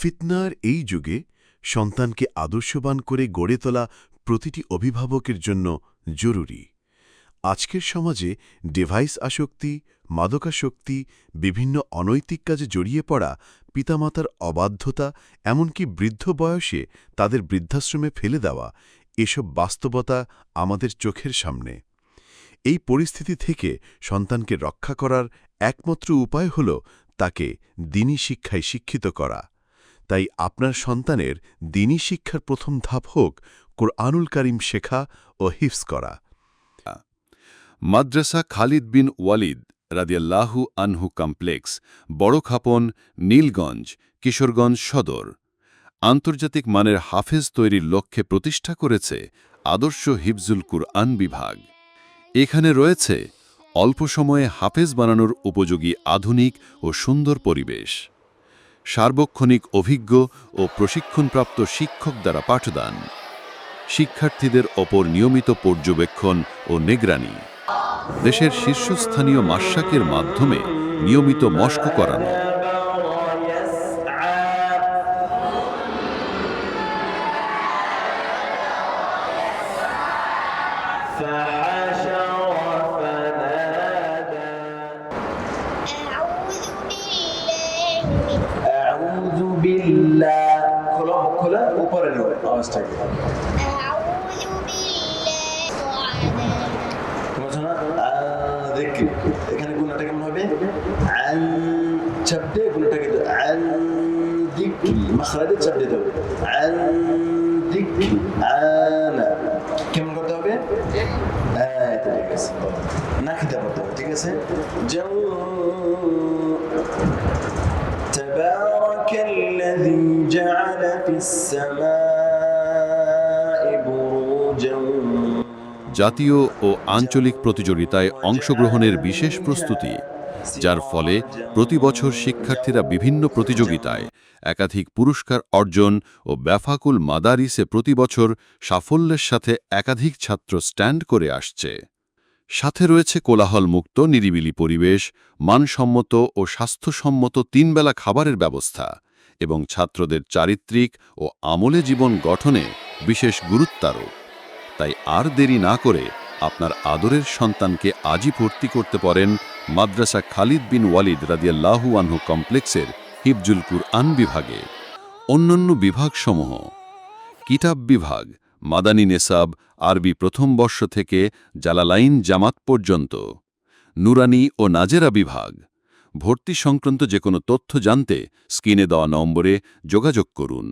ফিতনার এই যুগে সন্তানকে আদর্শবান করে গড়ে তোলা প্রতিটি অভিভাবকের জন্য জরুরি। আজকের সমাজে ডিভাইস আসক্তি, মাদকাসক্তি, বিভিন্ন অনৈতিক কাজে জড়িয়ে পড়া, পিতামাতার অবাধ্যতা, এমনকি বৃদ্ধ বয়সে তাদের বৃদ্ধাশ্রমে ফেলে দেওয়া, এসব বাস্তবতা আমাদের চোখের সামনে। এই পরিস্থিতি থেকে সন্তানকে রক্ষা করার একমাত্র উপায় হল তাকে দ্বীনি শিক্ষায় শিক্ষিত করা। তাই আপনার সন্তানের দ্বীনি শিক্ষার প্রথম ধাপ হোক কোরআনুল কারীম শেখা ও হিফজ করা। মাদ্রাসা খালিদ বিন ওয়ালিদ রাদিয়াল্লাহু আনহু কমপ্লেক্স, বড়খাপন, নীলগঞ্জ, কিশোরগঞ্জ সদর আন্তর্জাতিক মানের হাফেজ তৈরির লক্ষ্যে প্রতিষ্ঠা করেছে আদর্শ হিফজুল কুরআন বিভাগ। এখানে রয়েছে অল্প সময়ে হাফেজ বানানোর উপযোগী আধুনিক ও সুন্দর পরিবেশ, সার্বক্ষণিক অভিজ্ঞ ও প্রশিক্ষণপ্রাপ্ত শিক্ষক দ্বারা পাঠদান, শিক্ষার্থীদের ওপর নিয়মিত পর্যবেক্ষণ ও নিগরানি, দেশের শীর্ষস্থানীয় মাশরাকের মাধ্যমে নিয়মিত মশক করানো, খোলা উপরে নেবে আওয়াজটাকে। এখানে গুণাটা কেমন হবে? চাপতে গুণাটাকে মাখরাজে চাপতে দেবে। কেমন করতে হবে? ঠিক আছে, না খেতে পারতে হবে। ঠিক আছে, تبارك الذي جعل في السماء بروجا। জাতীয় ও আঞ্চলিক প্রতিযোগিতায় অংশগ্রহণের বিশেষ প্রস্তুতি, যার ফলে প্রতি বছর শিক্ষার্থীরা বিভিন্ন প্রতিযোগিতায় একাধিক পুরস্কার অর্জন ও ব্যাফাকুল মাদারিসে প্রতি বছর সাফল্যের সাথে একাধিক ছাত্র স্ট্যান্ড করে আসছে। সাথে রয়েছে কোলাহলমুক্ত নিরিবিলি পরিবেশ, মানসম্মত ও স্বাস্থ্যসম্মত 3 বেলা খাবারের ব্যবস্থা এবং ছাত্রদের চারিত্রিক ও আমলে জীবন গঠনে বিশেষ গুরুত্বারোপ। তাই আর দেরি না করে আপনার আদরের সন্তানকে আজই ভর্তি করতে পারেন মাদ্রাসা খালিদ বিন ওয়ালিদ রাদিয়াল্লাহু আনহু কমপ্লেক্সের হিফজুল কুরআন বিভাগে। অন্যান্য বিভাগসমূহ: কিতাব বিভাগ, মাদানী নেসাব, আরবি প্রথম বর্ষ থেকে জালালাইন জামাত পর্যন্ত; নুরানি ও নাজেরা বিভাগ। ভর্তি সংক্রান্ত যে কোনো তথ্য জানতে স্ক্রিনে দেওয়া নম্বরে যোগাযোগ করুন।